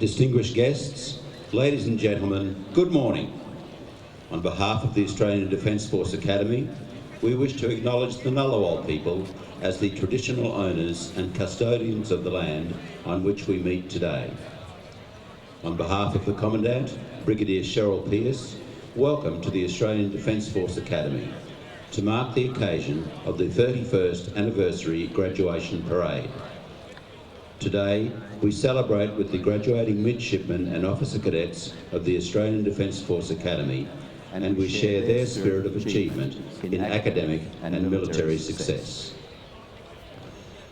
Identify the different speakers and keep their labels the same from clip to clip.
Speaker 1: Distinguished guests, ladies and gentlemen, good morning. On behalf of the Australian Defence Force Academy, we wish to acknowledge the Ngunnawal people as the traditional owners and custodians of the land on which we meet today. On behalf of the Commandant, Brigadier Cheryl Pearce, welcome to the Australian Defence Force Academy to mark the occasion of the 31st anniversary graduation parade. Today, we celebrate with the graduating midshipmen and officer cadets of the Australian Defence Force Academy, and we share their spirit of achievement in academic and military success.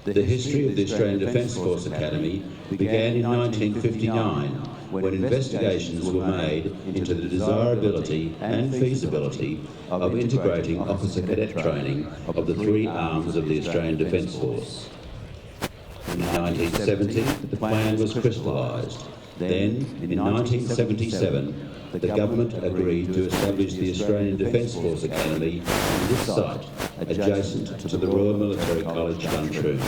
Speaker 1: The history of the Australian Defence Force Academy began in 1959 when investigations were made into the desirability and feasibility of integrating officer cadet training of the three arms of the Australian Defence Force. In 1970, the plan was crystallised. Then, in 1977, the government agreed to establish the Australian Defence Force Academy on this site, adjacent to the Royal Military College, Untitled.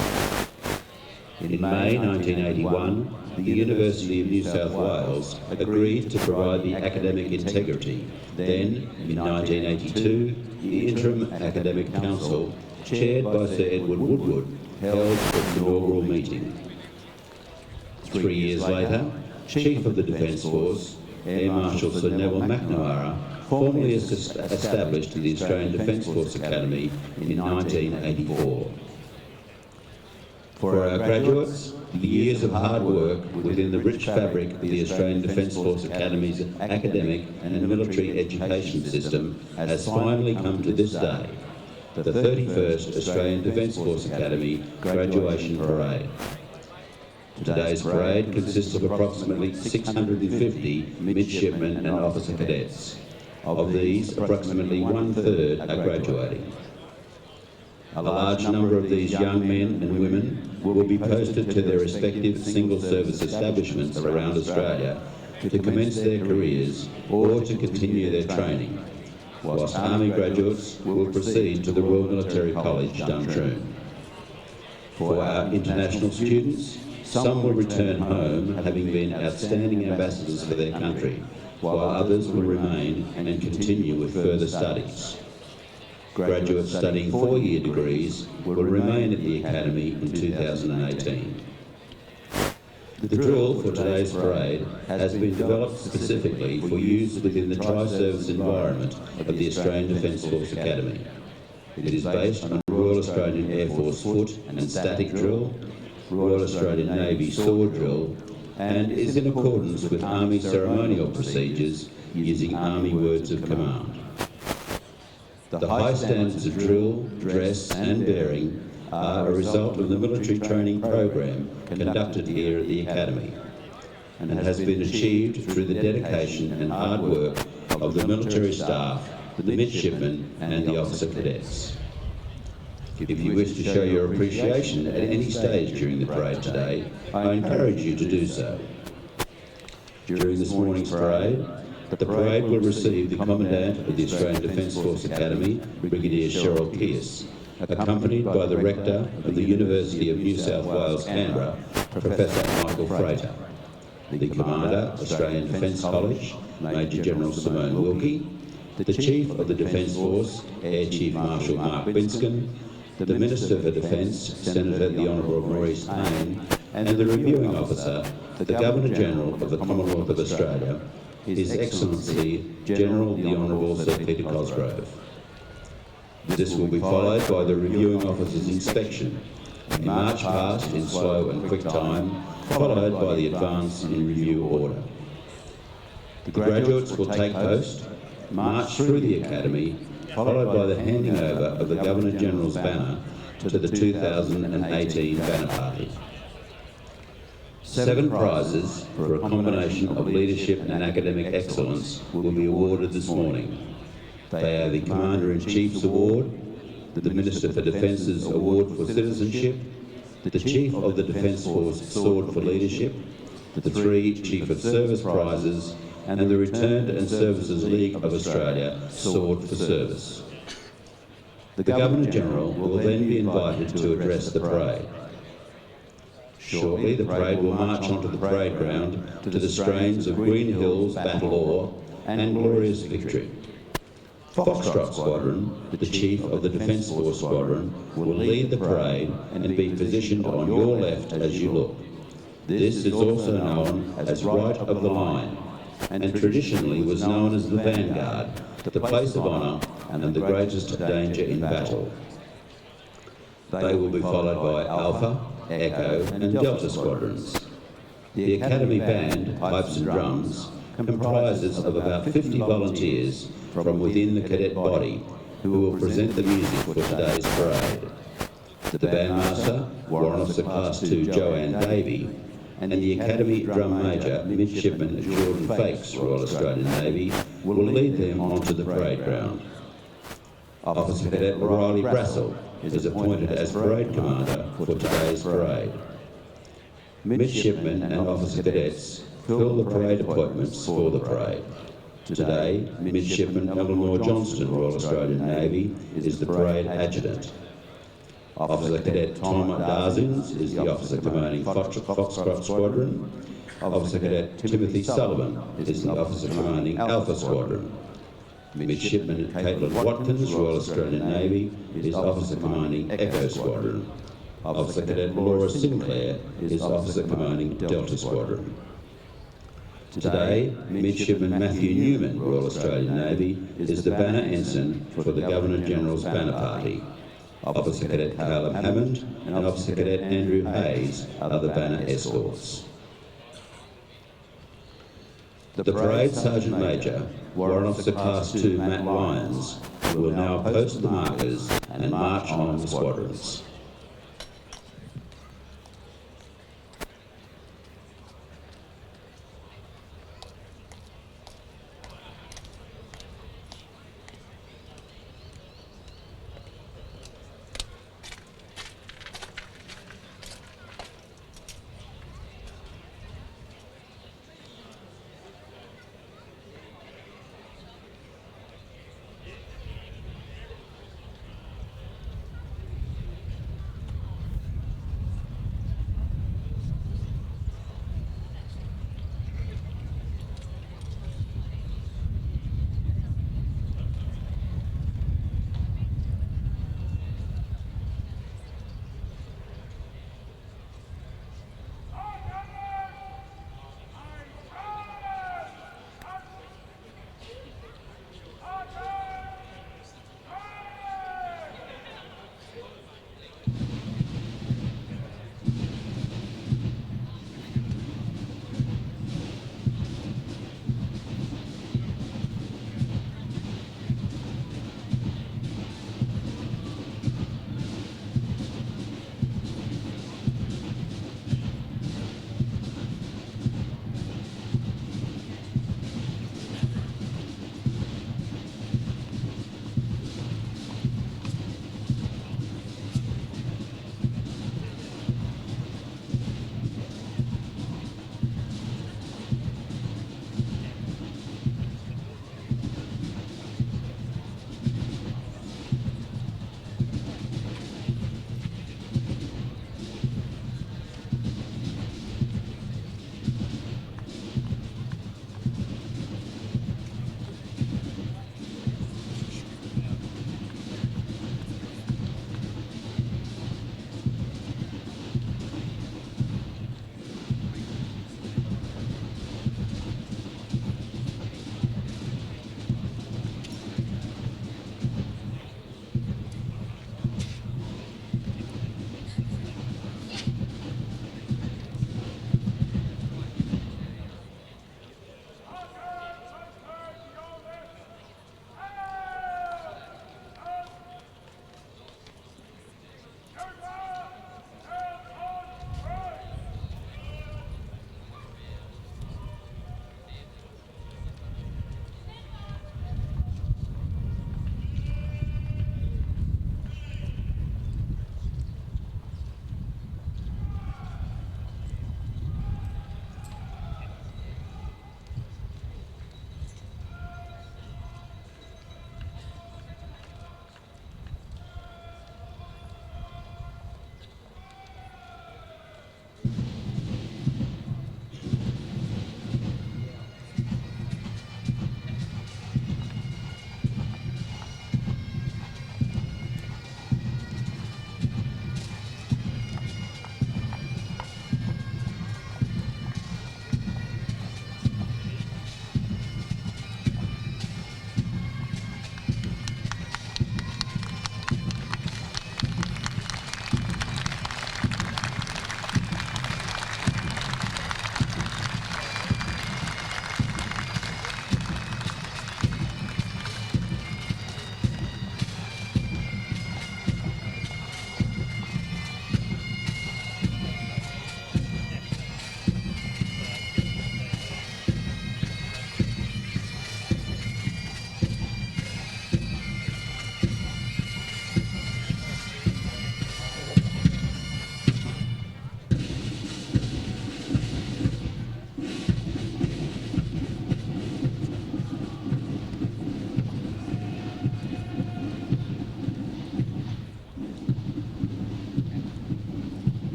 Speaker 1: In May 1981, the University of New South Wales agreed to provide the academic integrity. Then, in 1982, the Interim Academic Council, chaired by Sir Edward Woodward, held its inaugural meeting. 3 years later, Chief of the Defence Force, Air Marshal Sir Neville McNamara, formally established the Australian Defence Force Academy in 1984. For our graduates, the years of hard work within the rich fabric of the Australian Defence Force Academy's academic and military education system has finally come to this day, the 31st Australian Defence Force Academy Graduation Parade. Today's parade consists of approximately 650 midshipmen and officer cadets. Of these, approximately 1/3 are graduating. A large number of these young men and women will be posted to their respective single service establishments around Australia to commence their careers or to continue their training, whilst Army graduates will proceed to the Royal Military College, Duntroon. For our international students, some will return home having been outstanding ambassadors for their country, while others will remain and continue with further studies. Graduates studying 4-year degrees will remain at the Academy in 2018. The drill for today's parade has been developed specifically for use within the tri-service environment of the Australian Defence Force Academy. It is based on Royal Australian Air Force foot and static drill, Royal Australian Navy sword drill, and is in accordance with Army ceremonial procedures using Army words of command. The high standards of drill, dress and bearing are a result of the military training program conducted here at the Academy, and has been achieved through the dedication and hard work of the military staff, the midshipmen and the officer cadets. If you wish to show your appreciation at any stage during the parade today, I encourage you to do so. During this morning's parade, the parade will receive the Commandant of the Australian Defence Force Academy, Brigadier Cheryl Pearce, accompanied by the Rector of the University of New South Wales, Canberra, Professor Michael Frater, the Commander, Australian Defence College, Major General Simone Wilkie, the Chief of the Defence Force, Air Chief Marshal Mark Binskin, the Minister for Defence, Senator the Honourable Maurice Payne, and the Reviewing Officer, the Governor-General of the Commonwealth of Australia, His Excellency General the Honourable Sir Peter Cosgrove. This will be followed by the Reviewing Officer's inspection, a march past in slow and quick time, followed by the advance in review order. The graduates will take post, march through the Academy, followed by the handing over of the Governor-General's banner to the 2018 banner party. 7 prizes for a combination of leadership and academic excellence will be awarded this morning. They are the Commander-in-Chief's Award, the Minister for Defence's Award for Citizenship, the Chief of the Defence Force Sword for Leadership, the 3 Chief of Service prizes, and the Returned and Services League of Australia Sword for Service. The Governor-General will then be invited to address the parade. Shortly, the parade will march onto the parade ground to the strains of Green Hills, Battle O'er, and Glorious Victory. Foxtrot Squadron, the chief of the Defence Force Squadron, will lead the parade and be positioned on your left as you look. This is also known as right of the line, and traditionally was known as the vanguard, the place of honour and the greatest danger in battle. They will be followed by Alpha, Echo and Delta squadrons. The Academy Band, pipes and drums, comprises of about 50 volunteers from within the cadet body who will present the music for today's parade. The bandmaster, Warrant Officer Class 2 Joanne Davey, and the Academy Drum Major, Midshipman Jordan Fakes, Royal Australian Navy, will lead them onto the parade ground. Officer Cadet Riley Brassel is appointed as Parade Commander for today's parade. Midshipmen and Officer Cadets fill the parade appointments for the parade. Today, Midshipman Eleanor Johnston, Royal Australian Navy, is the Parade Adjutant. Officer Cadet Tom Darzins is the Officer Commanding Foxtrot Squadron. Officer Cadet Timothy Sullivan is the Officer Commanding Alpha Squadron. Midshipman Caitlin Watkins, Royal Australian Navy, is Officer Commanding Echo Squadron. Officer Cadet Laura Sinclair is Officer Commanding Delta Squadron. Today, Midshipman Matthew Newman, Royal Australian Navy, is the Banner Ensign for the Governor-General's Banner Party. Officer Cadet Caleb Hammond and Officer Cadet Andrew Hayes are the Banner Escorts. The Parade Sergeant Major, Warrant Officer Class 2 Matt Lyons, will now post the markers and march on the squadrons.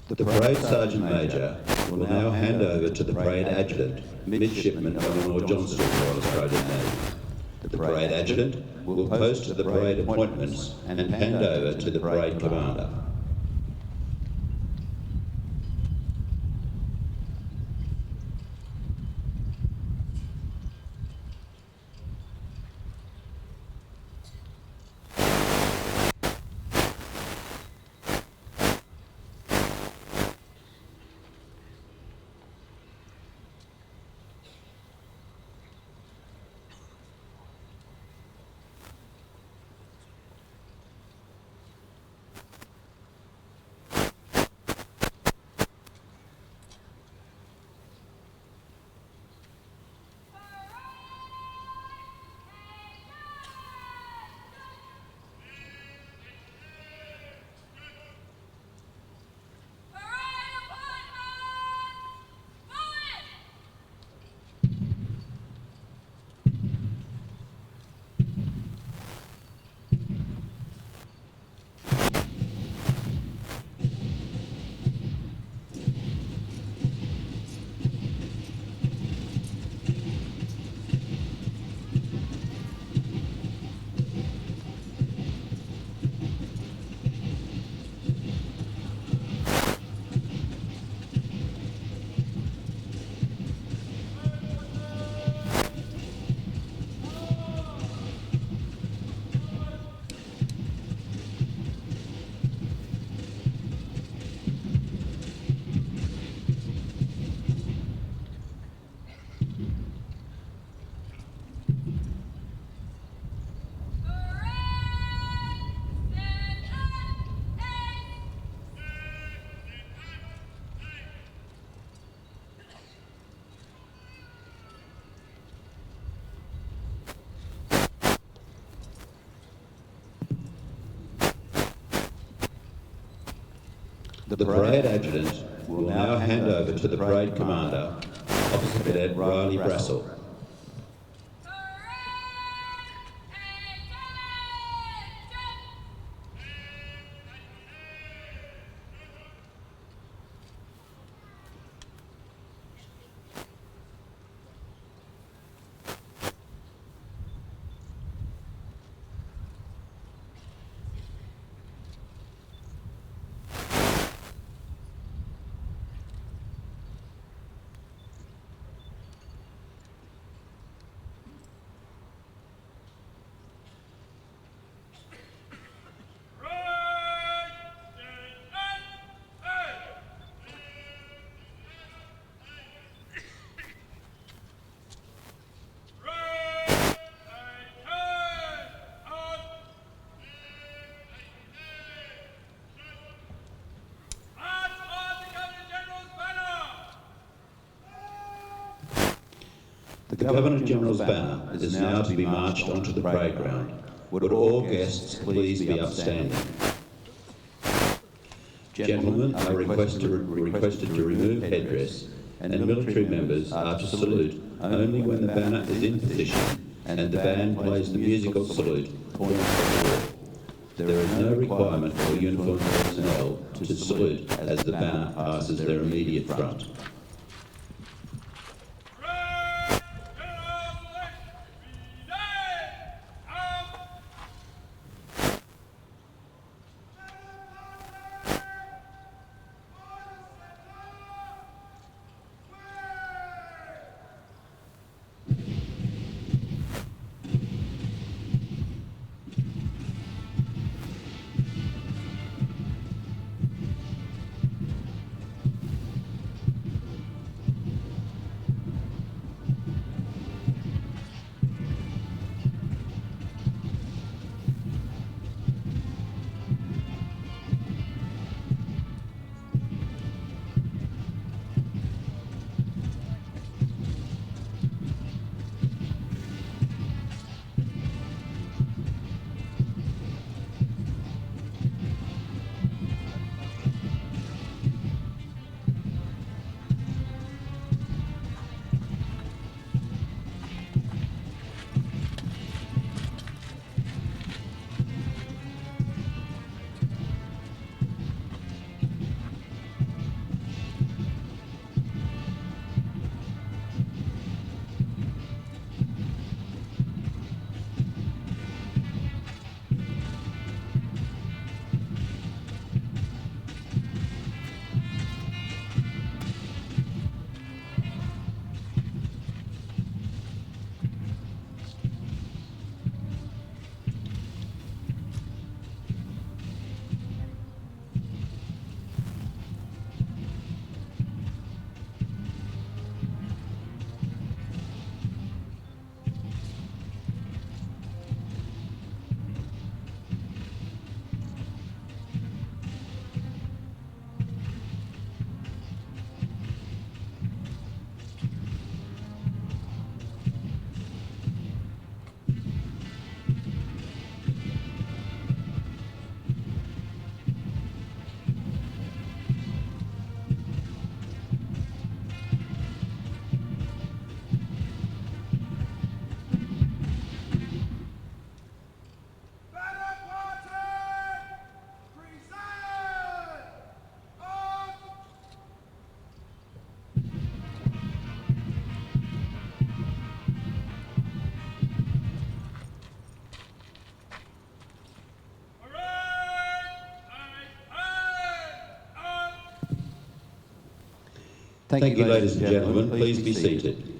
Speaker 1: The Parade Sergeant Major will now hand over to the Parade Adjutant, midshipmen of the Lord Johnston Royal Australian Navy. The Parade Adjutant will post the parade appointments and hand over to the Parade Commander. The Parade Adjutant will now hand over to the Parade Commander, Officer Cadet Riley Brassel. The Governor-General's banner is now to be marched onto the parade ground. Would all guests please be upstanding? Gentlemen are requested to remove headdress, and military members are to salute only when the banner is in position and the band plays the musical salute, point of war. There is no requirement for uniformed personnel to salute as the banner passes their immediate front. Thank you, ladies and gentlemen. Please be seated.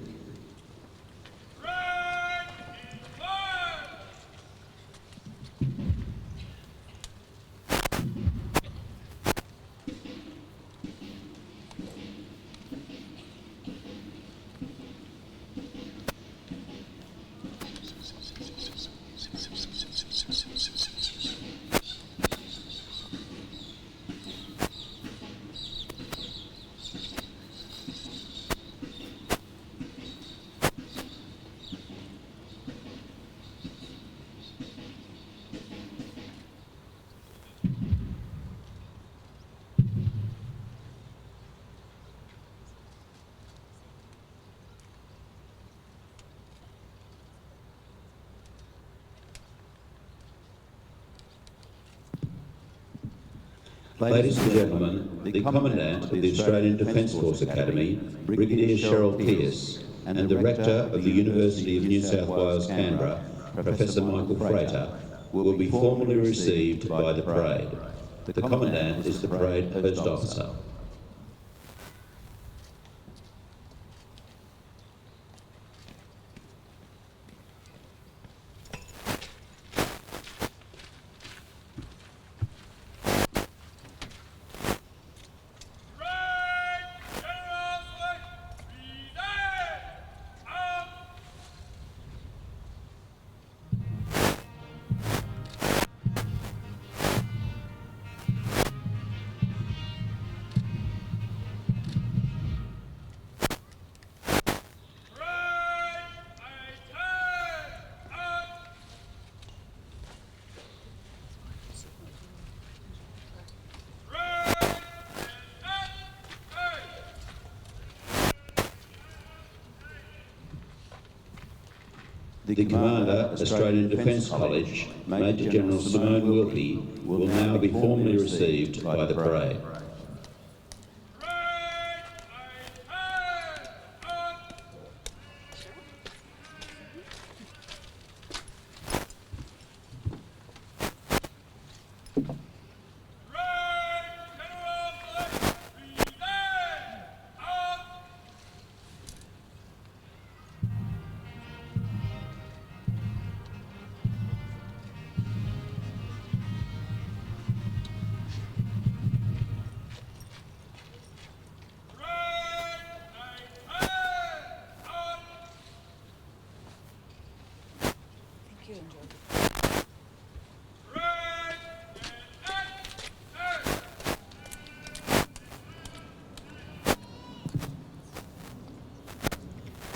Speaker 1: Ladies and gentlemen, the Commandant of the Australian Defence Force Academy, Brigadier Cheryl Pearce, and the Rector of the University of New South Wales, Canberra, Professor Michael Frater, will be formally received by the parade. The Commandant is the parade post officer. The Commander, Australian Defence College, Major General Simone Wilkie, will now be formally received by the parade.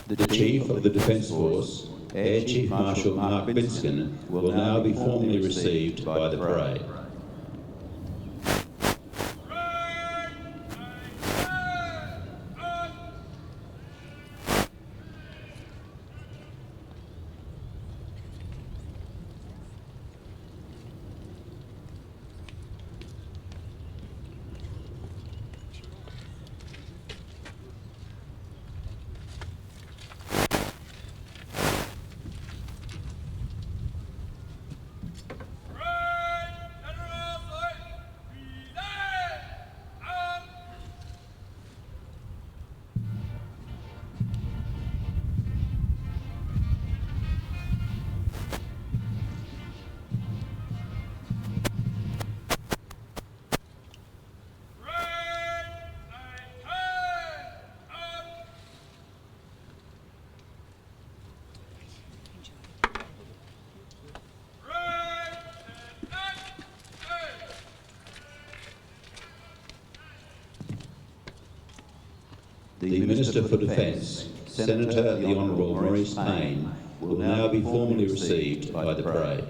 Speaker 1: The Chief of the Defence Force, Air Chief Marshal Mark Binskin, will now be formally received by the parade. The Minister for Defence, Senator the Honourable Maurice Payne, will now be formally received by the parade.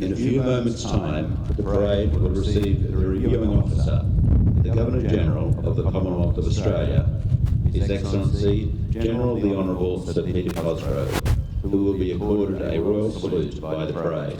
Speaker 1: In a few moments' time, the parade will receive the reviewing officer, the Governor-General of the Commonwealth of Australia, His Excellency General the Honourable Sir Peter Cosgrove, who will be accorded a royal salute by the parade.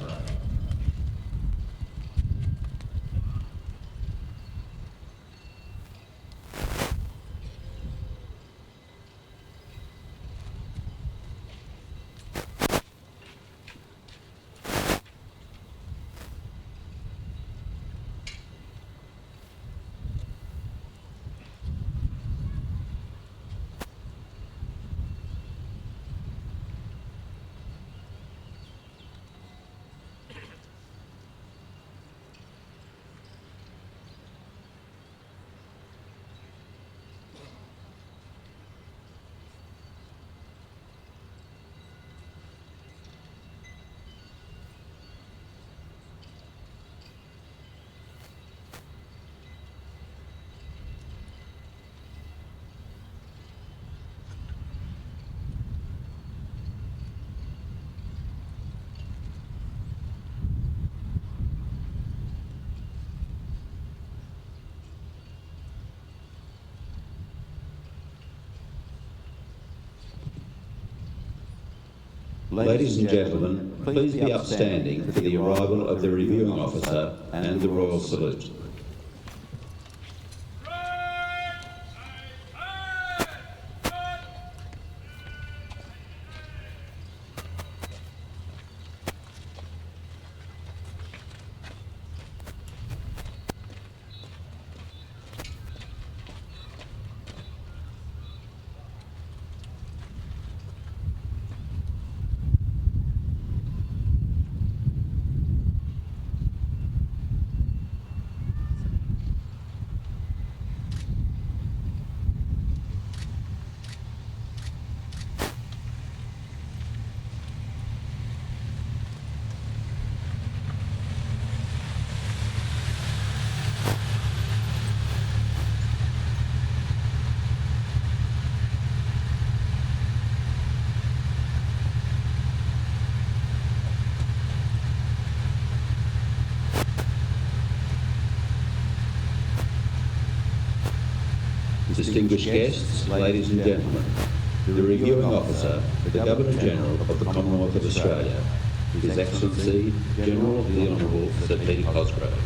Speaker 1: Ladies and gentlemen, please be upstanding for the arrival of the reviewing officer and the royal salute. Distinguished guests, ladies and gentlemen, the reviewing officer for the Governor-General of the Commonwealth of Australia, His Excellency General the Honourable Sir Peter Cosgrove.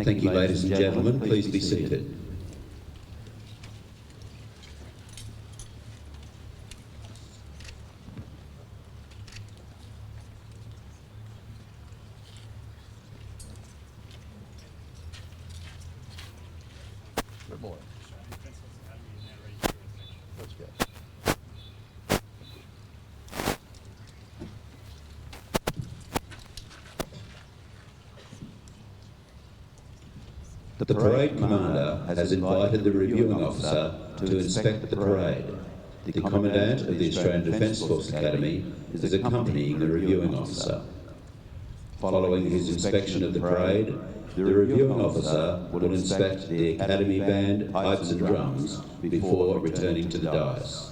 Speaker 1: Thank you, ladies and gentlemen. Please be seated.
Speaker 2: Good morning. Let's go.
Speaker 1: The parade commander has invited the reviewing officer to inspect the parade. The Commandant of the Australian Defence Force Academy is accompanying the reviewing officer. Following his inspection of the parade, the reviewing officer will inspect the Academy band, pipes and drums before returning to the dais.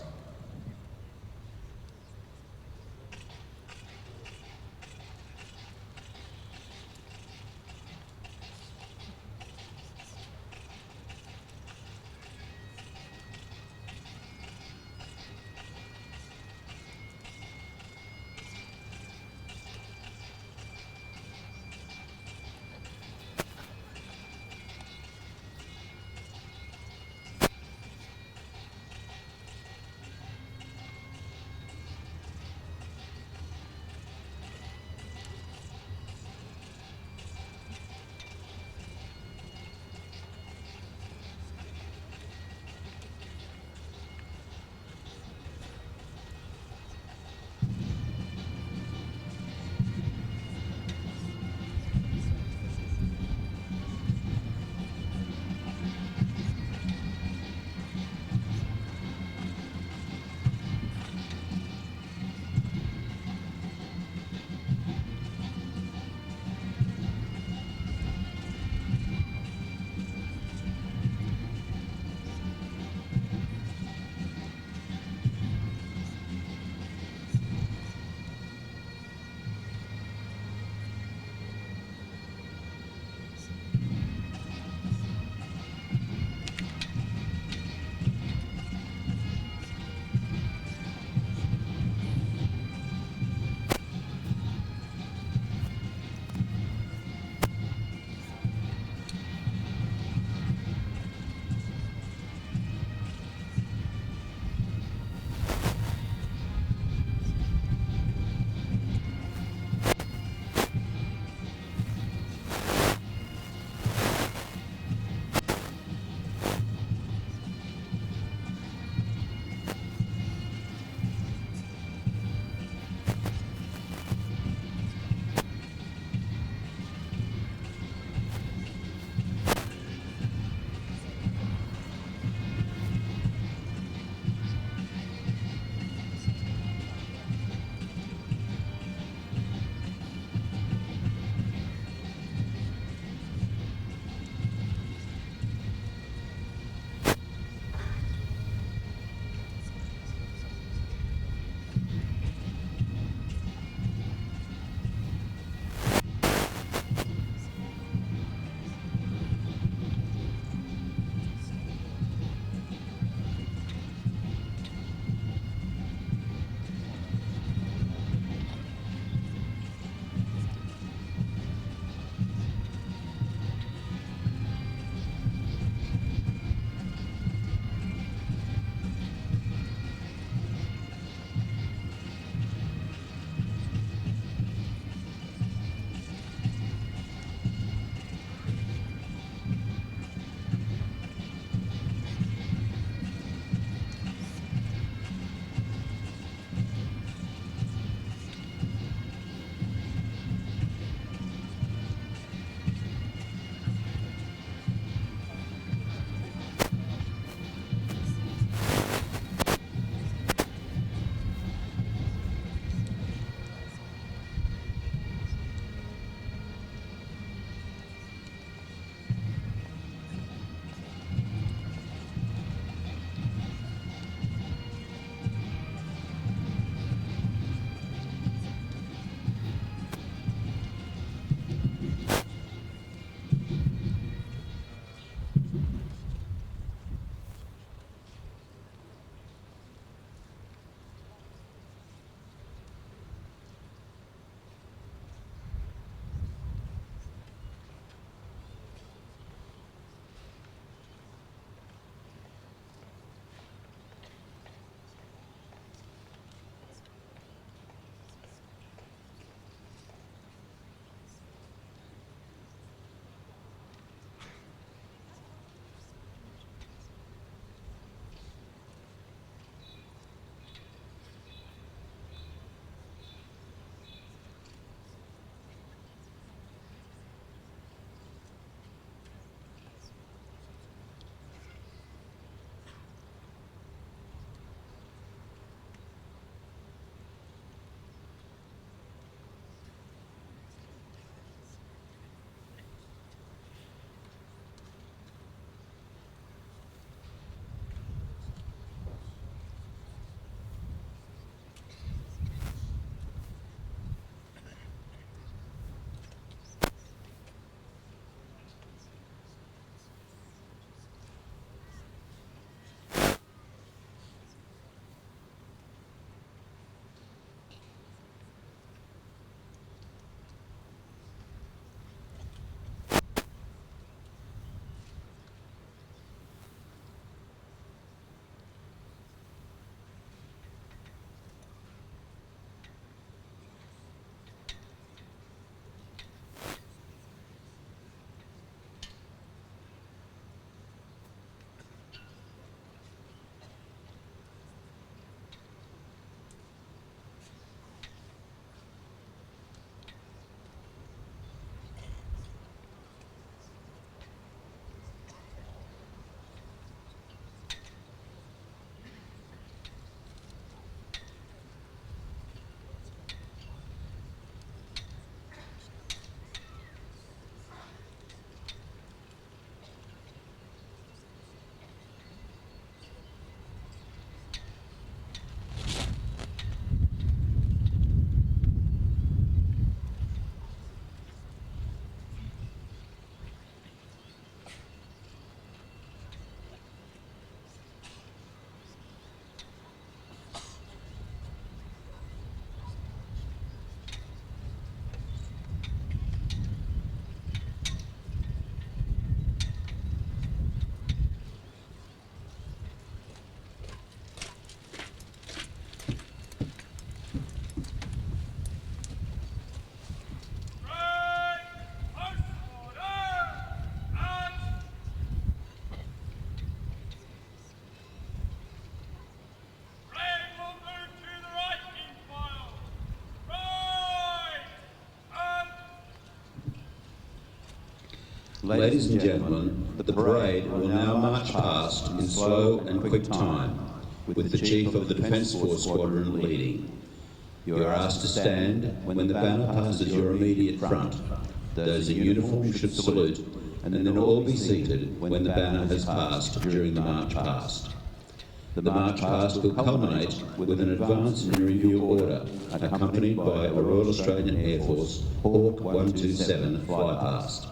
Speaker 1: Ladies and gentlemen, the parade will now march past in slow and quick time, with the Chief of the Defence Force Squadron leading. You are asked to stand when the banner passes your immediate front. Those in uniform should salute, and then all be seated when the banner has passed during the march past. The march past will culminate with an advance and review order, accompanied by a Royal Australian Air Force Hawk 127 fly past.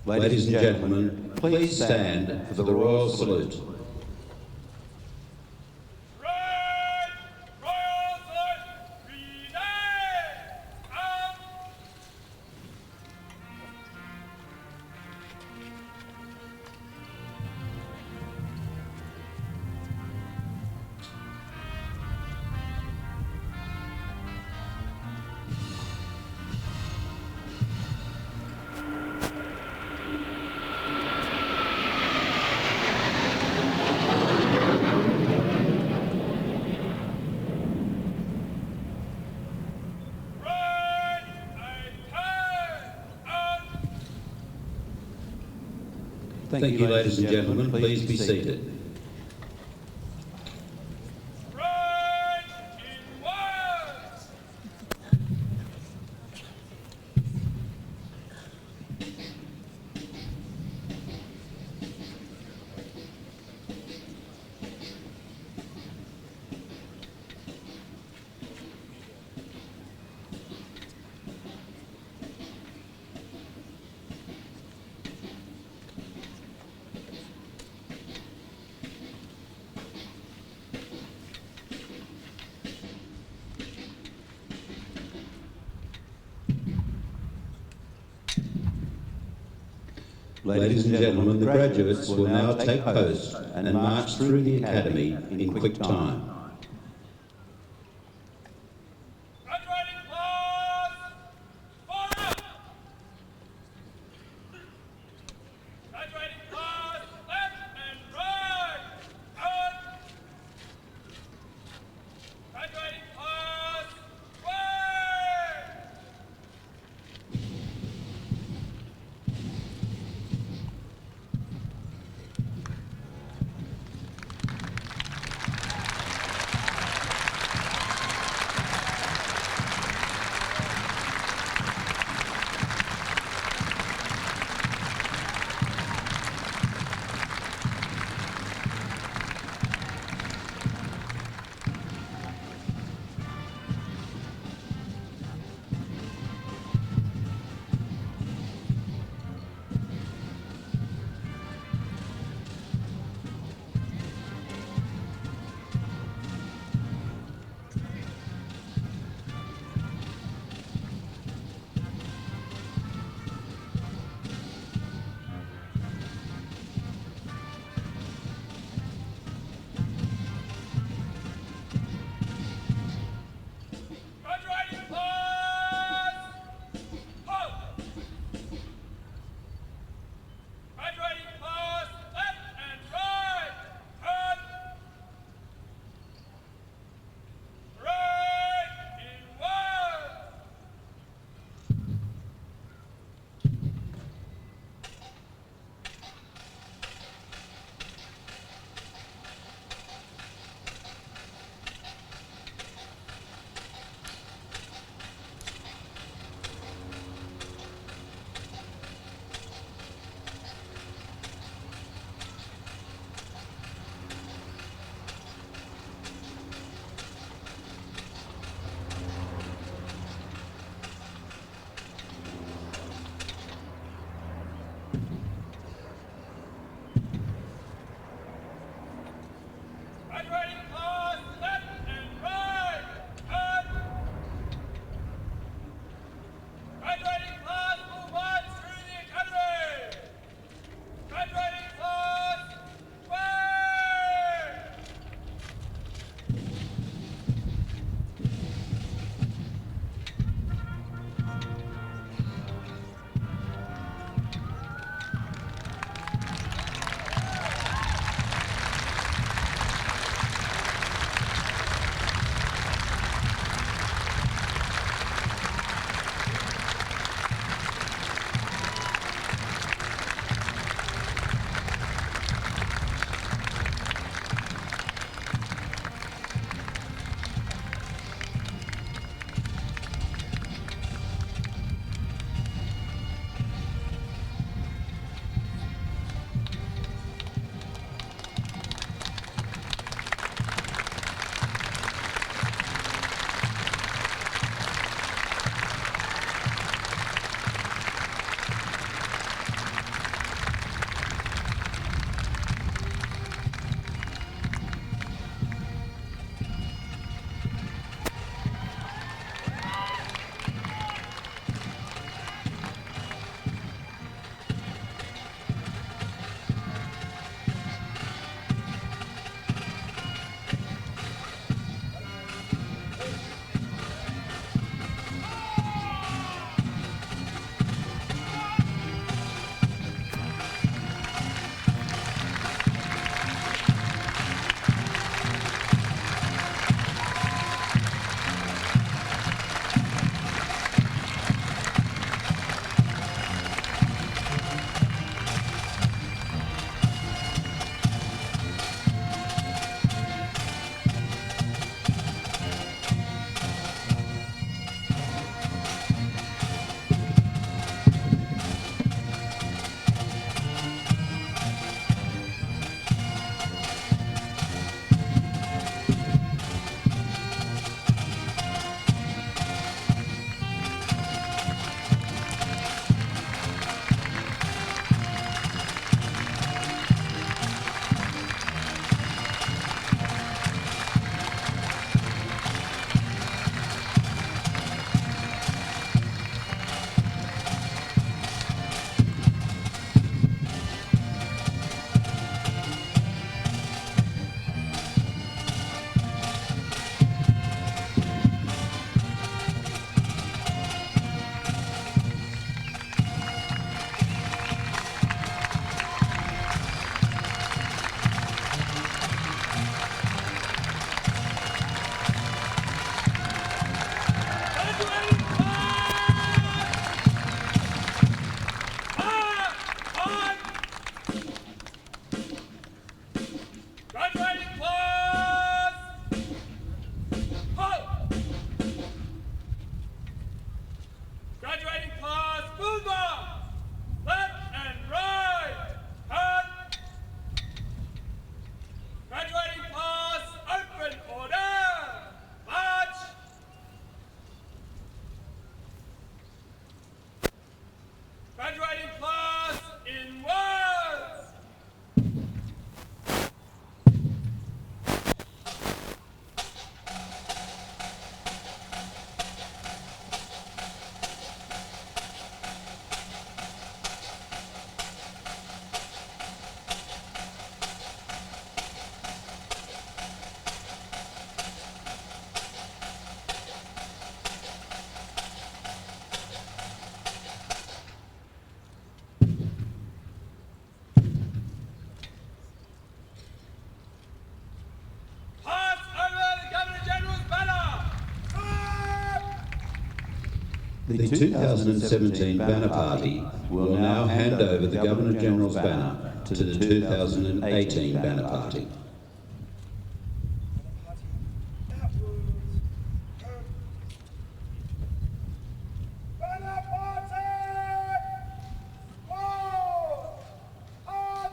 Speaker 1: Ladies and gentlemen, please stand for the Royal Salute. Thank you, ladies and gentlemen. Please be seated. Ladies and gentlemen, the graduates will now take post and march through the Academy in quick time.
Speaker 3: Graduating class, forward! Graduating class, left and right, out! Graduating class, way!
Speaker 1: The 2017 banner party will now hand over the Governor-General's banner to the 2018 banner party.
Speaker 3: Banner party! Forward! On!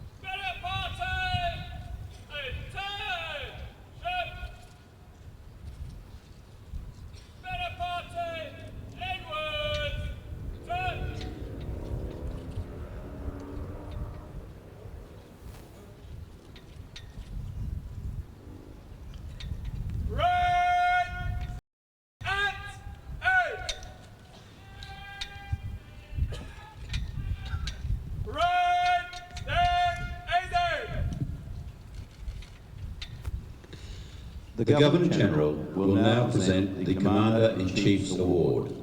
Speaker 3: Banner party! Attention! Banner party! Inwards! Turn! Right! At eight! Right! Stand easy!
Speaker 1: The Governor-General will now present the Commander-in-Chief's Award.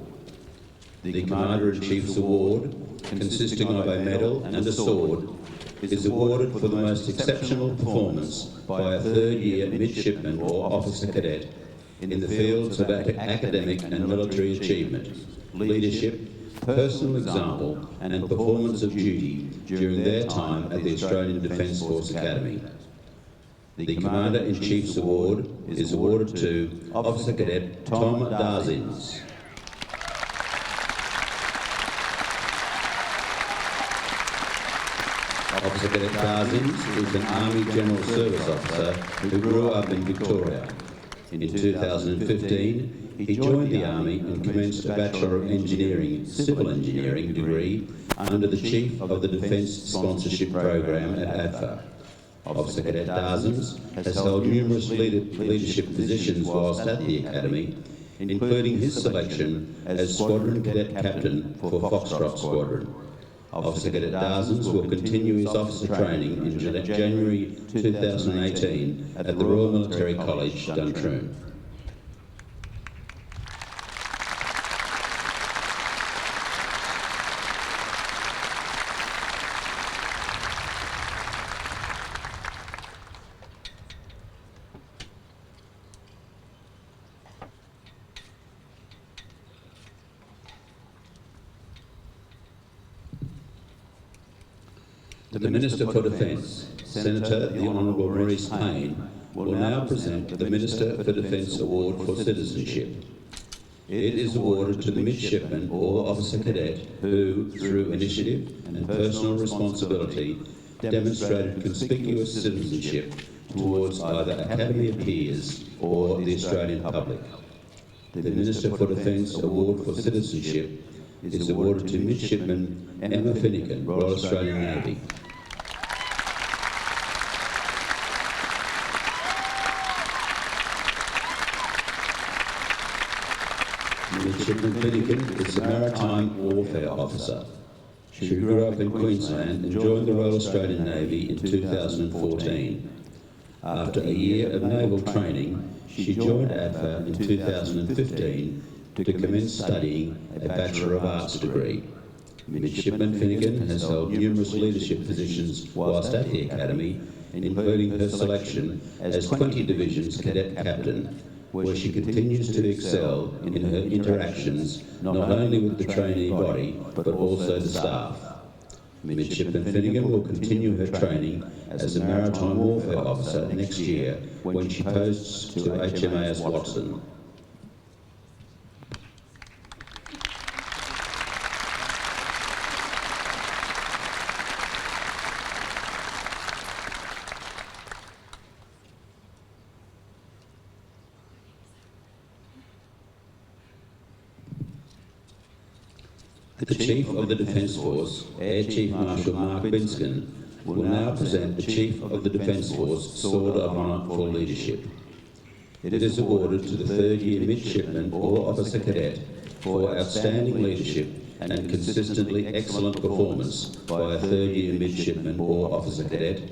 Speaker 1: The Commander-in-Chief's Award, consisting of a medal and a sword, is awarded for the most exceptional performance by a third-year midshipman or officer cadet in the fields of academic and military achievement, leadership, personal example and performance of duty during their time at the Australian Defence Force Academy. The Commander-in-Chief's Award is awarded to Officer Cadet Tom Darzins. Officer Cadet Darzins is an Army General Service Officer who grew up in Victoria. In 2015, he joined the Army and commenced a Bachelor of Engineering, Civil Engineering degree under the Chief of the Defence Sponsorship Program at ADFA. Officer Cadet Darzins has held numerous leadership positions whilst at the Academy, including his selection as Squadron Cadet Captain for Foxtrot Squadron. Officer Cadet Darzins will continue his officer training in January 2018 at the Royal Military College, Duntroon. The Minister for Defence, Senator the Honourable Maurice Payne, will now present the Minister for Defence Award for Citizenship. It is awarded to the midshipman or officer cadet who, through initiative and personal responsibility, demonstrated conspicuous citizenship towards either Academy peers or the Australian public. The Minister for Defence Award for Citizenship is awarded to Midshipman Emma Finnegan, Royal Australian Navy. Midshipman Finnegan is a maritime warfare officer. She grew up in Queensland and joined the Royal Australian Navy in 2014. After a year of naval training, she joined ADFA in 2015 to commence studying a Bachelor of Arts degree. Midshipman Finnegan has held numerous leadership positions whilst at the Academy, including her selection as 20 Divisions Cadet Captain, where she continues to excel in her interactions not only with the trainee body but also the staff. Midshipman Finnegan will continue her training as a maritime warfare officer next year when she posts to HMAS Watson. The Chief of the Defence Force, Air Chief Marshal Mark Binskin, will now present the Chief of the Defence Force Sword of Honour for Leadership. It is awarded to the third-year midshipman or officer cadet for outstanding leadership and consistently excellent performance by a third-year midshipman or officer cadet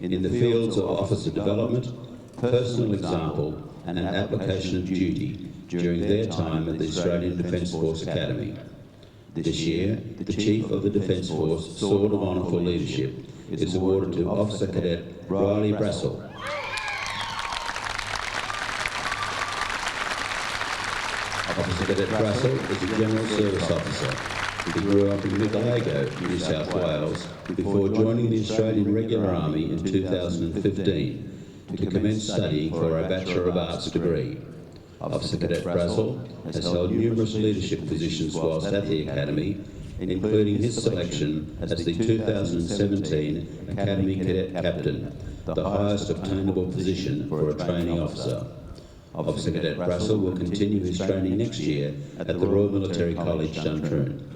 Speaker 1: in the fields of officer development, personal example and application of duty during their time at the Australian Defence Force Academy. This year, the Chief of the Defence Force Sword of Honour for Leadership is awarded to Officer Cadet Riley Brassel. Officer Cadet Brassel is a General Service Officer. He grew up in Midlago, New South Wales, before joining the Australian Regular Army in 2015 to commence studying for a Bachelor of Arts degree. Officer Cadet Brassel has held numerous leadership positions whilst at the Academy, including his selection as the 2017 Academy Cadet Captain, the highest obtainable position for a training officer. Officer Cadet Brassel will continue his training next year at the Royal Military College, Duntroon.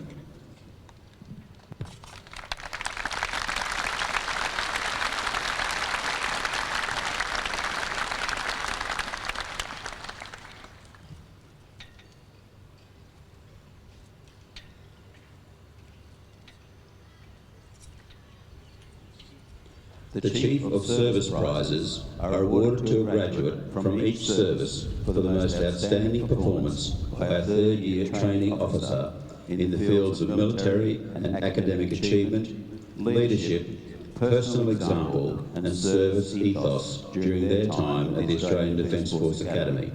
Speaker 1: The Chief of Service prizes are awarded to a graduate from each service for the most outstanding performance by a third-year training officer in the fields of military and academic achievement, leadership, personal example and service ethos during their time at the Australian Defence Force Academy.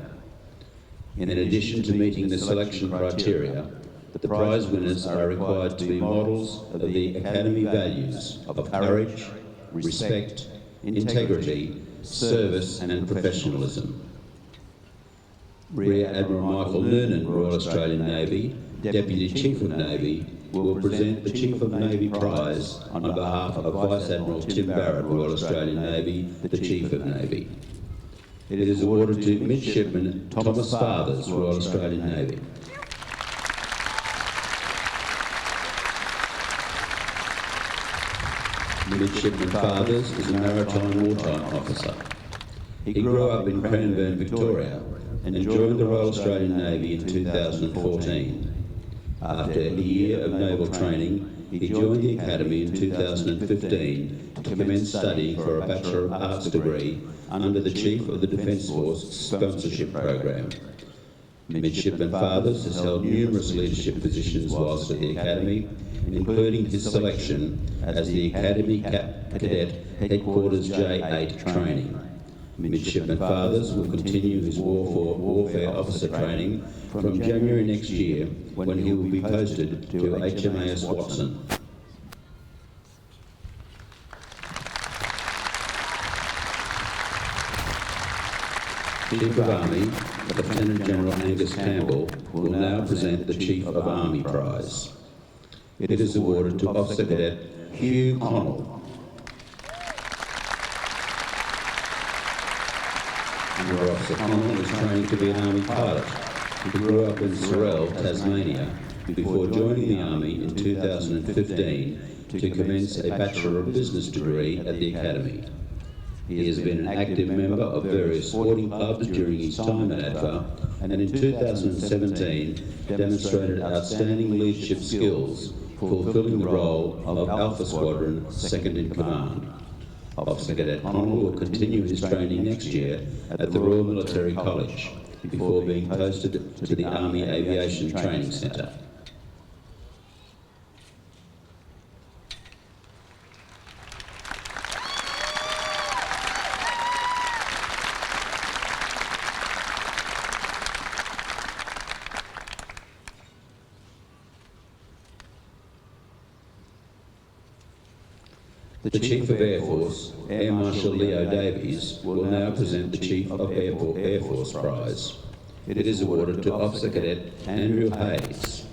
Speaker 1: In addition to meeting the selection criteria, the prize winners are required to be models of the Academy values of courage, respect, integrity, service and professionalism. Rear Admiral Michael Noonan, Royal Australian Navy, Deputy Chief of Navy, will present the Chief of Navy Prize on behalf of Vice Admiral Tim Barrett, Royal Australian Navy, the Chief of Navy. It is awarded to Midshipman Thomas Fathers, Royal Australian Navy. Midshipman Fathers is a maritime wartime officer. He grew up in Cranbourne, Victoria, and joined the Royal Australian Navy in 2014. After a year of naval training, he joined the Academy in 2015 to commence studying for a Bachelor of Arts degree under the Chief of the Defence Force sponsorship program. Midshipman Fathers has held numerous leadership positions whilst at the Academy, including his selection as the Academy Cadet Headquarters J8 training. Midshipman Fathers will continue his warfare officer training from January next year, when he will be posted to HMAS Watson. Chief of Army, Lieutenant General Angus Campbell, will now present the Chief of Army Prize. It is awarded to Officer Cadet Hugh Connell. Officer Connell is trained to be an Army pilot. He grew up in Sorell, Tasmania, before joining the Army in 2015 to commence a Bachelor of Business degree at the Academy. He has been an active member of various sporting clubs during his time at ADFA, and in 2017 demonstrated outstanding leadership skills, fulfilling the role of Alpha Squadron Second in Command. Officer Cadet Connell will continue his training next year at the Royal Military College before being posted to the Army Aviation Training Centre. The Chief of Air Force, Air Marshal Leo Davies, will now present the Chief of Air Force Prize. It is awarded to Officer Cadet Andrew Hayes.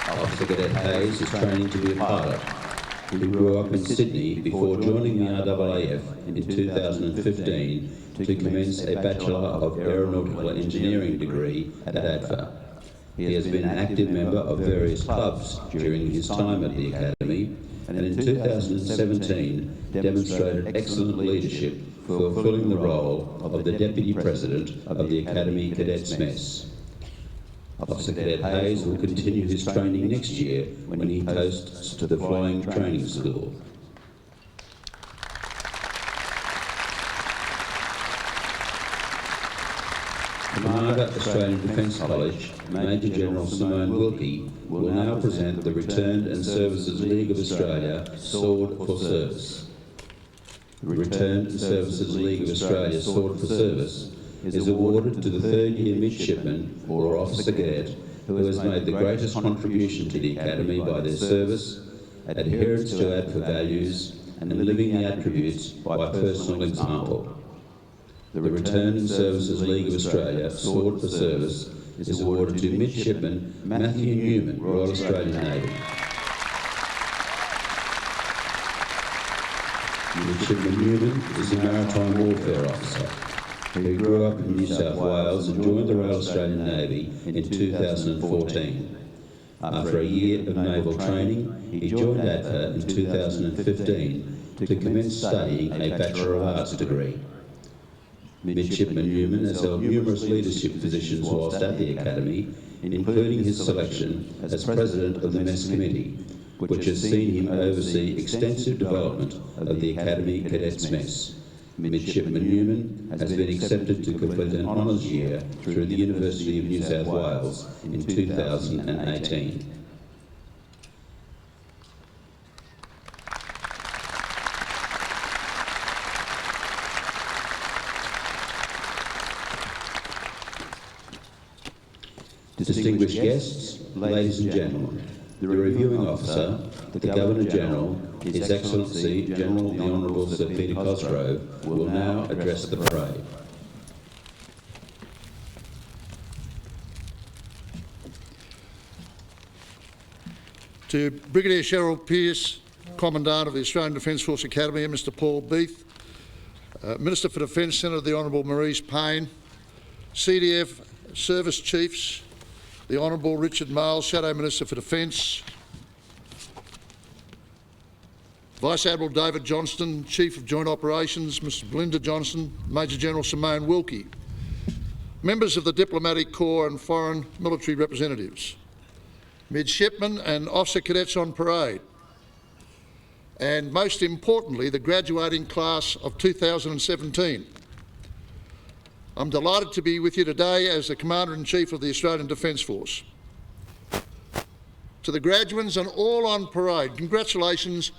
Speaker 1: Officer Cadet Hayes is training to be a pilot. He grew up in Sydney before joining the RAAF in 2015 to commence a Bachelor of Aeronautical Engineering degree at ADFA. He has been an active member of various clubs during his time at the Academy, and in 2017 demonstrated excellent leadership, fulfilling the role of the Deputy President of the Academy Cadets Mess. Officer Cadet Hayes will continue his training next year when he posts to the Flying Training School. Commander, Australian Defence College, Major General Simone Wilkie will now present the Returned and Services League of Australia Sword for Service. The Returned and Services League of Australia Sword for Service is awarded to the third-year midshipman or officer cadet who has made the greatest contribution to the Academy by their service, adherence to ADFA values, and living the attributes by personal example. The Returned and Services League of Australia Sword for Service is awarded to Midshipman Matthew Newman, Royal Australian Navy. Midshipman Newman is a maritime warfare officer who grew up in New South Wales and joined the Royal Australian Navy in 2014. After a year of naval training, he joined ADFA in 2015 to commence studying a Bachelor of Arts degree. Midshipman Newman has held numerous leadership positions whilst at the Academy, including his selection as President of the Mess Committee, which has seen him oversee extensive development of the Academy Cadets Mess. Midshipman Newman has been accepted to complete an honours year through the University of New South Wales in 2018. Distinguished guests, ladies and gentlemen, the reviewing officer, the Governor-General, His Excellency General the Honourable Sir Peter Cosgrove, will now address the parade.
Speaker 2: To Brigadier Cheryl Pearce, Commandant of the Australian Defence Force Academy, and Mr Paul Beath, Minister for Defence, Senator the Honourable Maurice Payne, CDF Service Chiefs, the Honourable Richard Miles, Shadow Minister for Defence, Vice Admiral David Johnston, Chief of Joint Operations, Mrs Belinda Johnston, Major General Simone Wilkie, members of the Diplomatic Corps and foreign military representatives, midshipmen and officer cadets on parade, and most importantly, the graduating class of 2017. I'm delighted to be with you today as the Commander-in-Chief of the Australian Defence Force. To the graduates and all on parade, congratulations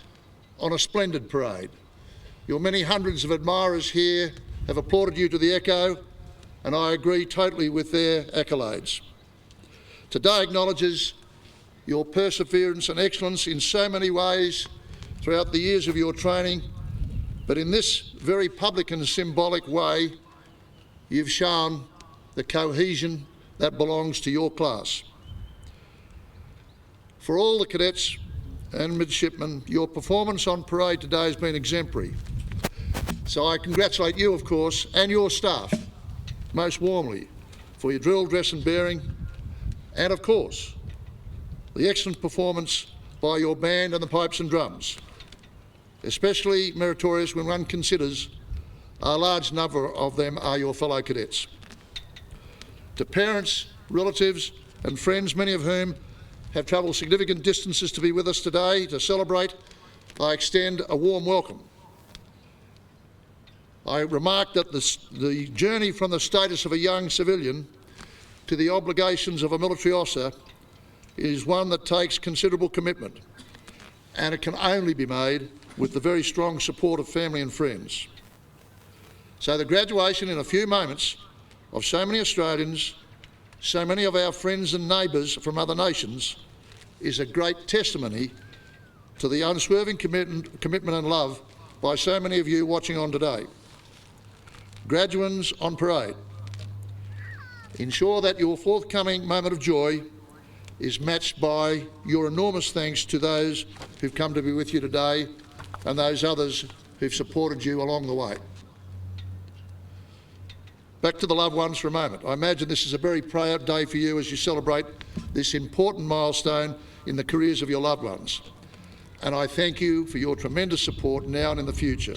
Speaker 2: on a splendid parade. Your many hundreds of admirers here have applauded you to the echo, and I agree totally with their accolades. Today acknowledges your perseverance and excellence in so many ways throughout the years of your training, but in this very public and symbolic way, you've shown the cohesion that belongs to your class. For all the cadets and midshipmen, your performance on parade today has been exemplary. So I congratulate you, of course, and your staff most warmly for your drill, dress and bearing, and of course, the excellent performance by your band and the pipes and drums, especially meritorious when one considers a large number of them are your fellow cadets. To parents, relatives and friends, many of whom have travelled significant distances to be with us today to celebrate, I extend a warm welcome. I remark that the journey from the status of a young civilian to the obligations of a military officer is one that takes considerable commitment, and it can only be made with the very strong support of family and friends. So the graduation in a few moments of so many Australians, so many of our friends and neighbours from other nations, is a great testimony to the unswerving commitment and love by so many of you watching on today. Graduands on parade, ensure that your forthcoming moment of joy is matched by your enormous thanks to those who've come to be with you today and those others who've supported you along the way. Back to the loved ones for a moment. I imagine this is a very proud day for you as you celebrate this important milestone in the careers of your loved ones. And I thank you for your tremendous support now and in the future.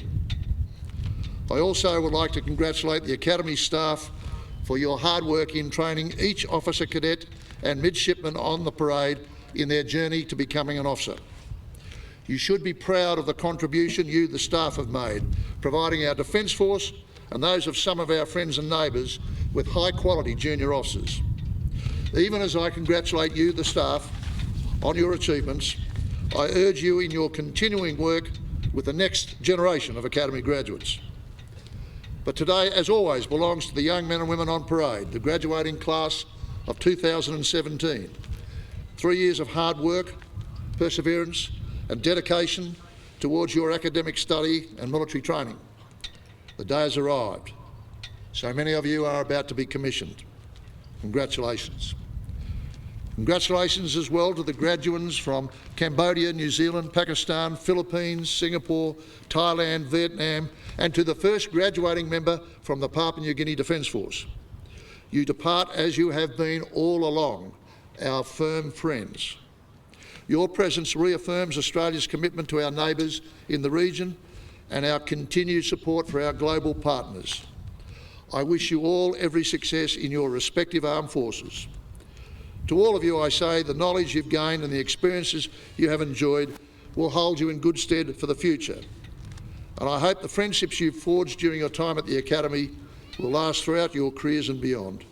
Speaker 2: I also would like to congratulate the Academy staff for your hard work in training each officer cadet and midshipman on the parade in their journey to becoming an officer. You should be proud of the contribution you, the staff, have made, providing our Defence Force and those of some of our friends and neighbours with high-quality junior officers. Even as I congratulate you, the staff, on your achievements, I urge you in your continuing work with the next generation of Academy graduates. But today, as always, belongs to the young men and women on parade, the graduating class of 2017. 3 years of hard work, perseverance and dedication towards your academic study and military training. The day has arrived. So many of you are about to be commissioned. Congratulations. Congratulations as well to the graduates from Cambodia, New Zealand, Pakistan, Philippines, Singapore, Thailand, Vietnam, and to the first graduating member from the Papua New Guinea Defence Force. You depart as you have been all along, our firm friends. Your presence reaffirms Australia's commitment to our neighbours in the region and our continued support for our global partners. I wish you all every success in your respective armed forces. To all of you I say the knowledge you've gained and the experiences you have enjoyed will hold you in good stead for the future. And I hope the friendships you've forged during your time at the Academy will last throughout your careers and beyond.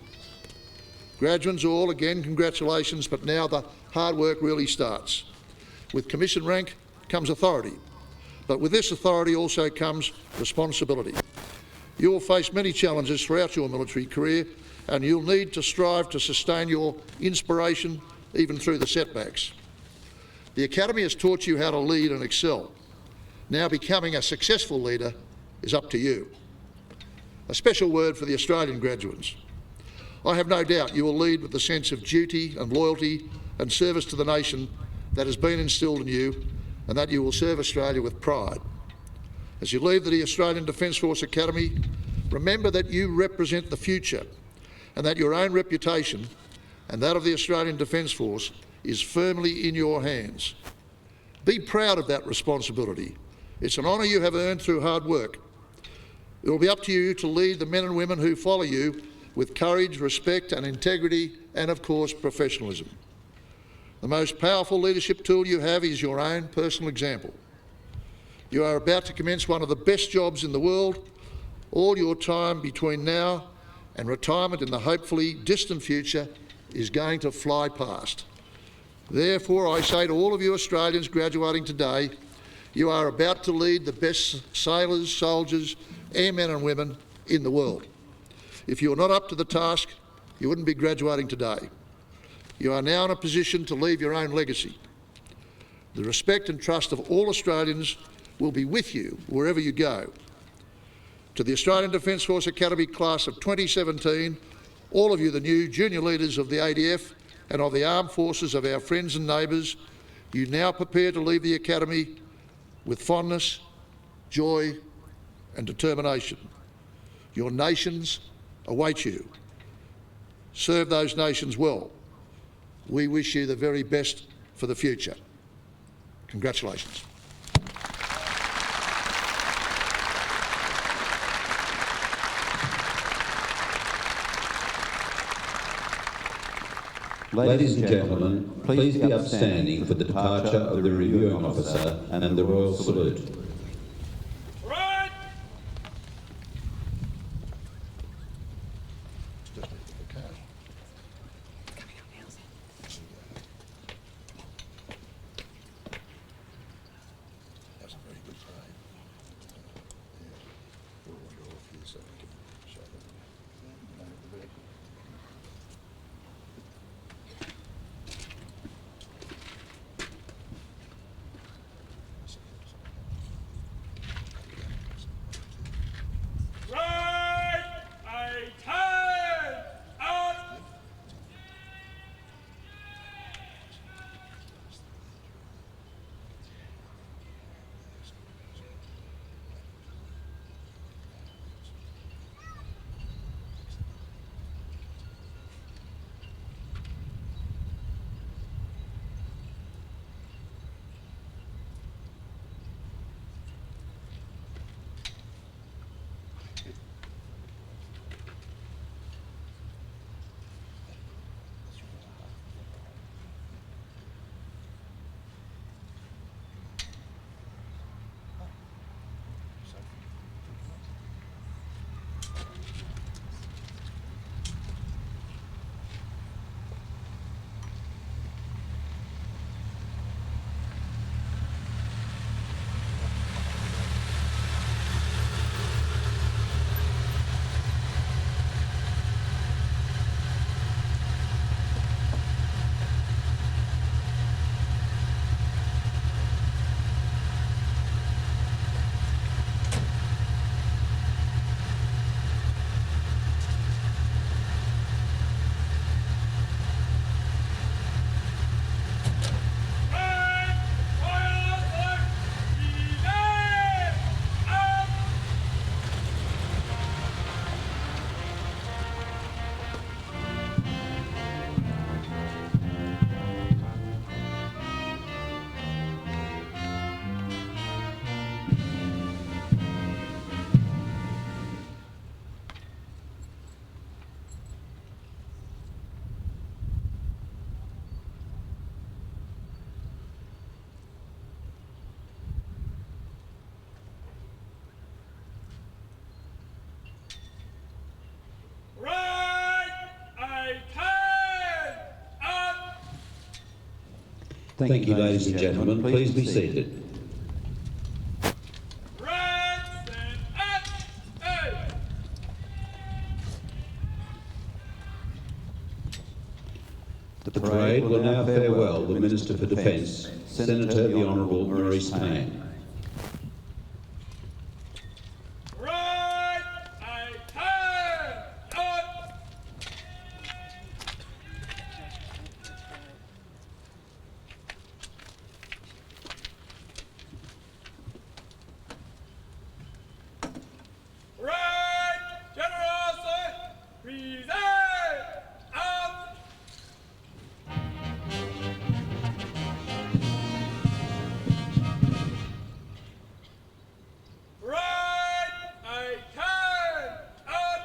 Speaker 2: Graduates all, again, congratulations, but now the hard work really starts. With commission rank comes authority, but with this authority also comes responsibility. You will face many challenges throughout your military career, and you'll need to strive to sustain your inspiration even through the setbacks. The Academy has taught you how to lead and excel. Now becoming a successful leader is up to you. A special word for the Australian graduates. I have no doubt you will lead with the sense of duty and loyalty and service to the nation that has been instilled in you, and that you will serve Australia with pride. As you leave the Australian Defence Force Academy, remember that you represent the future and that your own reputation and that of the Australian Defence Force is firmly in your hands. Be proud of that responsibility. It's an honour you have earned through hard work. It will be up to you to lead the men and women who follow you with courage, respect and integrity and, of course, professionalism. The most powerful leadership tool you have is your own personal example. You are about to commence one of the best jobs in the world. All your time between now and retirement in the hopefully distant future is going to fly past. Therefore, I say to all of you Australians graduating today, you are about to lead the best sailors, soldiers, airmen and women in the world. If you are not up to the task, you wouldn't be graduating today. You are now in a position to leave your own legacy. The respect and trust of all Australians will be with you wherever you go. To the Australian Defence Force Academy class of 2017, all of you, the new junior leaders of the ADF and of the armed forces of our friends and neighbours, you now prepare to leave the Academy with fondness, joy and determination. Your nations await you. Serve those nations well. We wish you the very best for the future. Congratulations.
Speaker 1: Ladies and gentlemen, please be upstanding for the departure of the reviewing officer and the Royal Salute.
Speaker 3: Right.
Speaker 2: That's a very good parade. We'll wander off here so we can show them.
Speaker 1: Thank you, ladies and gentlemen. Please be seated.
Speaker 3: Red stand at A.
Speaker 1: The parade will now farewell the Minister for Defence, Senator the Honourable Maurice Payne.
Speaker 3: Right a turn on. Right generosity, present out. Right a turn on.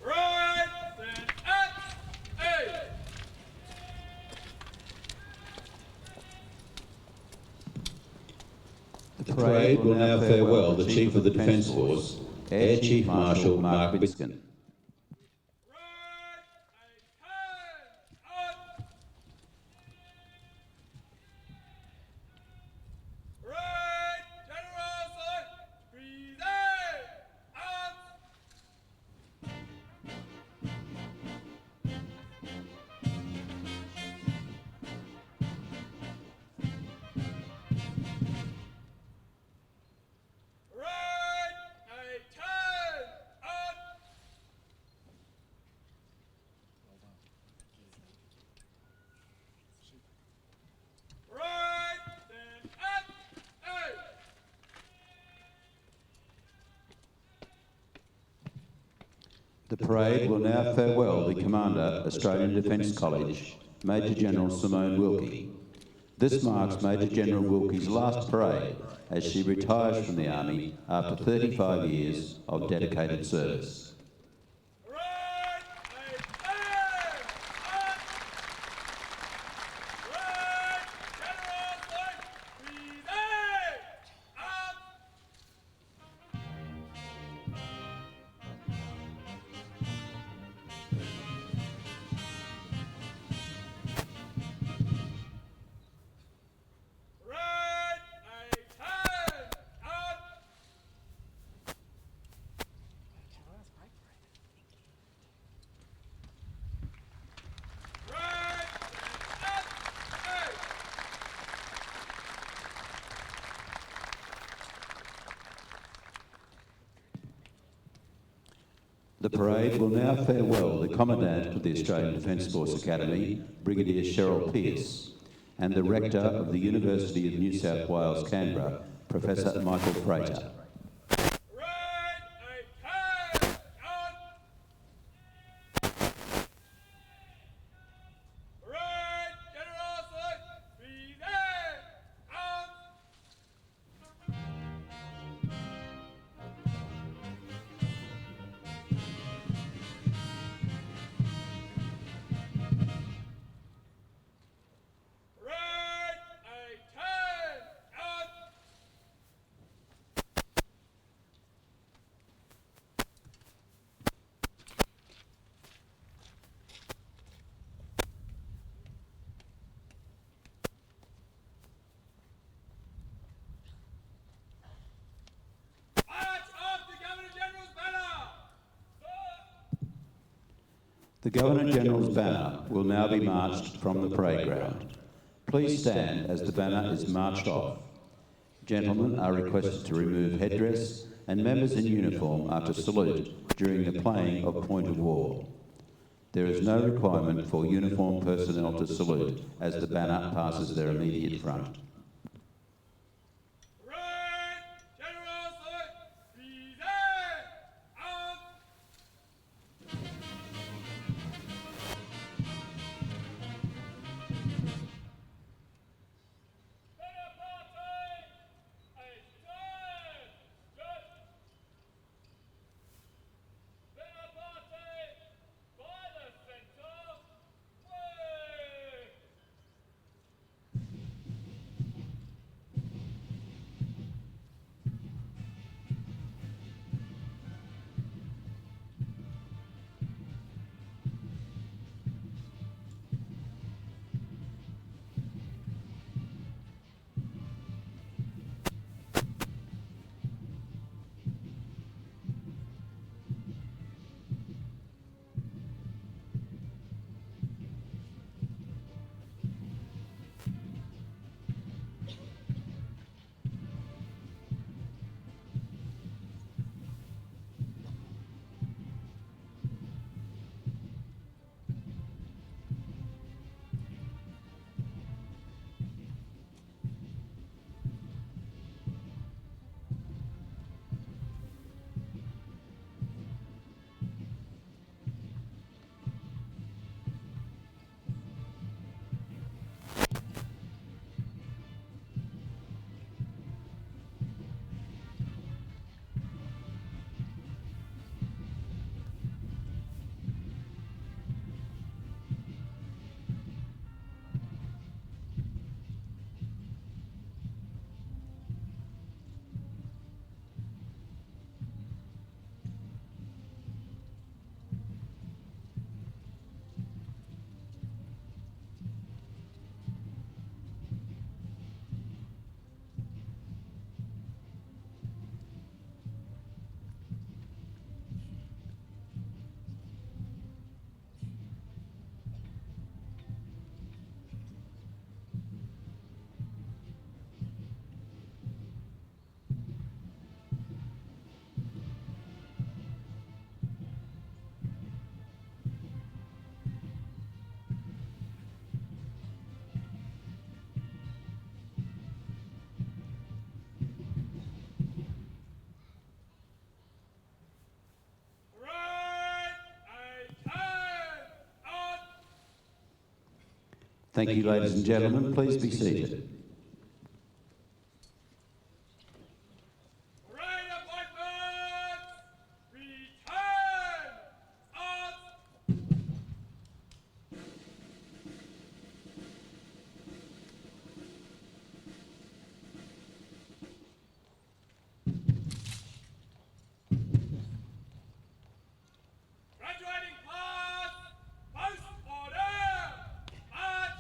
Speaker 3: Right stand at A.
Speaker 1: The parade will now farewell the Chief of the Defence Force, Air Chief Marshal Mark Bitskin.
Speaker 3: Right a turn on. Right generosity, present out. Right a turn on. Right stand at A.
Speaker 1: The parade will now farewell the Commander, Australian Defence College, Major General Simone Wilkie. This marks Major General Wilkie's last parade as she retires from the Army after 35 years of dedicated service.
Speaker 3: Right a turn on. Right generosity, present out. Right a turn on. Right stand at A.
Speaker 1: The parade will now farewell the Commandant of the Australian Defence Force Academy, Brigadier Cheryl Pearce, and the Rector of the University of New South Wales, Canberra, Professor Michael Prater.
Speaker 3: Right a turn on. Right generosity, present out. Right a turn on. March off the Governor General's banner.
Speaker 1: The Governor-General's banner will now be marched from the parade ground. Please stand as the banner is marched off. Gentlemen are requested to remove headdress and members in uniform are to salute during the playing of Point of War. There is no requirement for uniformed personnel to salute as the banner passes their immediate front.
Speaker 3: Right generosity, present out. Banner party, a turn, good. Banner party, by the centre, way.
Speaker 1: Thank you, ladies and gentlemen. Please be seated.
Speaker 3: Parade appointments! Return! Out! Graduating class! Post order! March!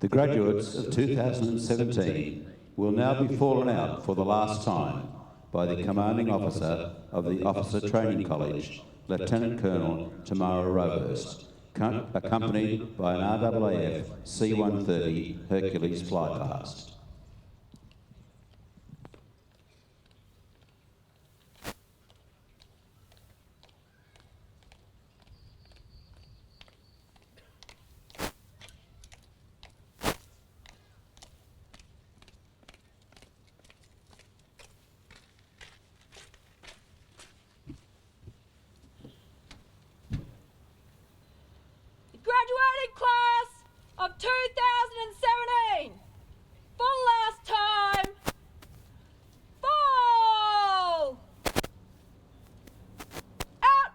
Speaker 1: The graduates of 2017 will now be fallen out for the last time by the Commanding Officer of the Officer Training College, Lieutenant Colonel Tamara Rohurst, accompanied by an RAAF C-130 Hercules flypast.
Speaker 4: Graduating class of 2017, for the last time, fall! Out!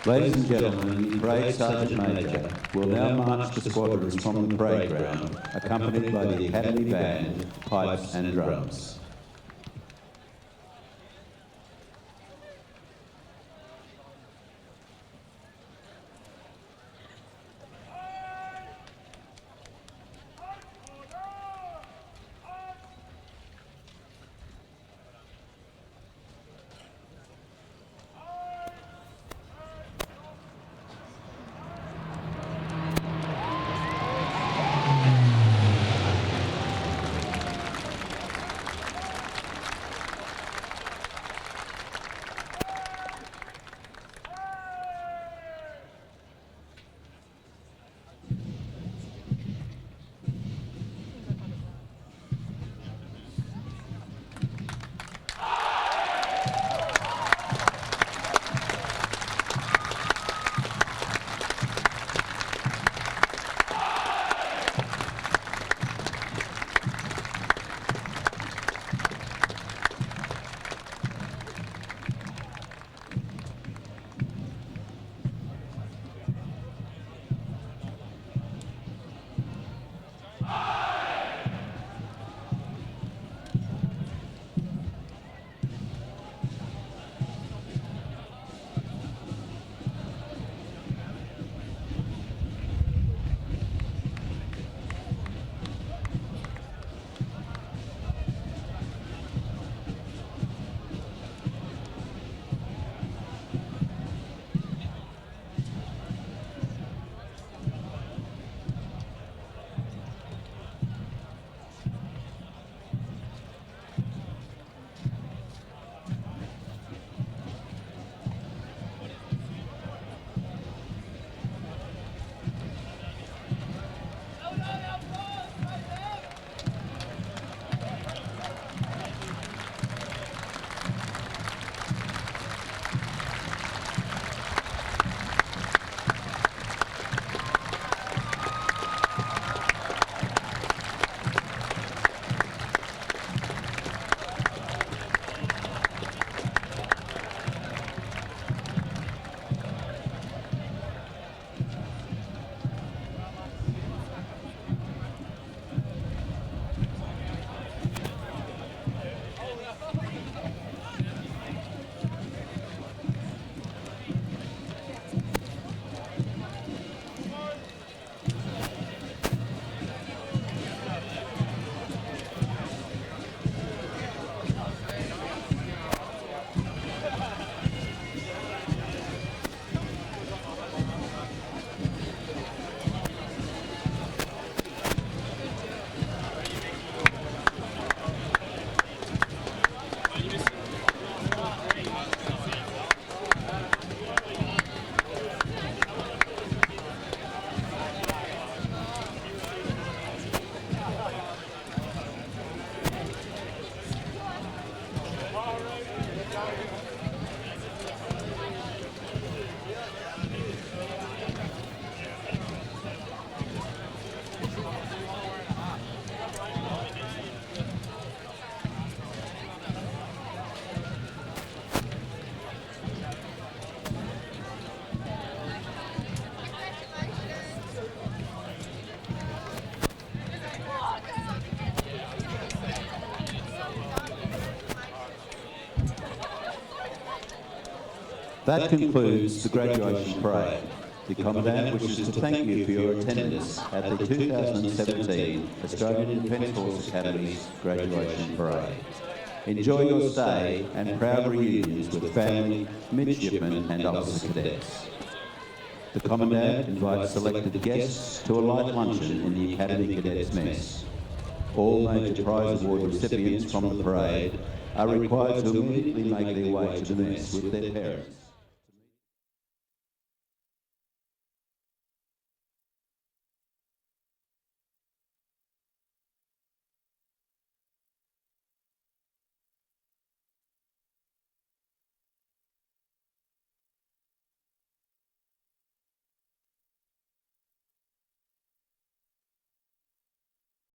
Speaker 1: Ladies and gentlemen, the Parade Sergeant Major will now march the squadrons from the parade ground, accompanied by the Academy Band, pipes and drums. That concludes the graduation parade. The Commandant wishes to thank you for your attendance at the 2017 Australian Defence Force Academy's graduation parade. Enjoy your stay and proud reunions with family, midshipmen and officer cadets. The Commandant invites selected guests to a light luncheon in the Academy Cadets Mess. All major prize award recipients from the parade are required to immediately make their way to the mess with their parents.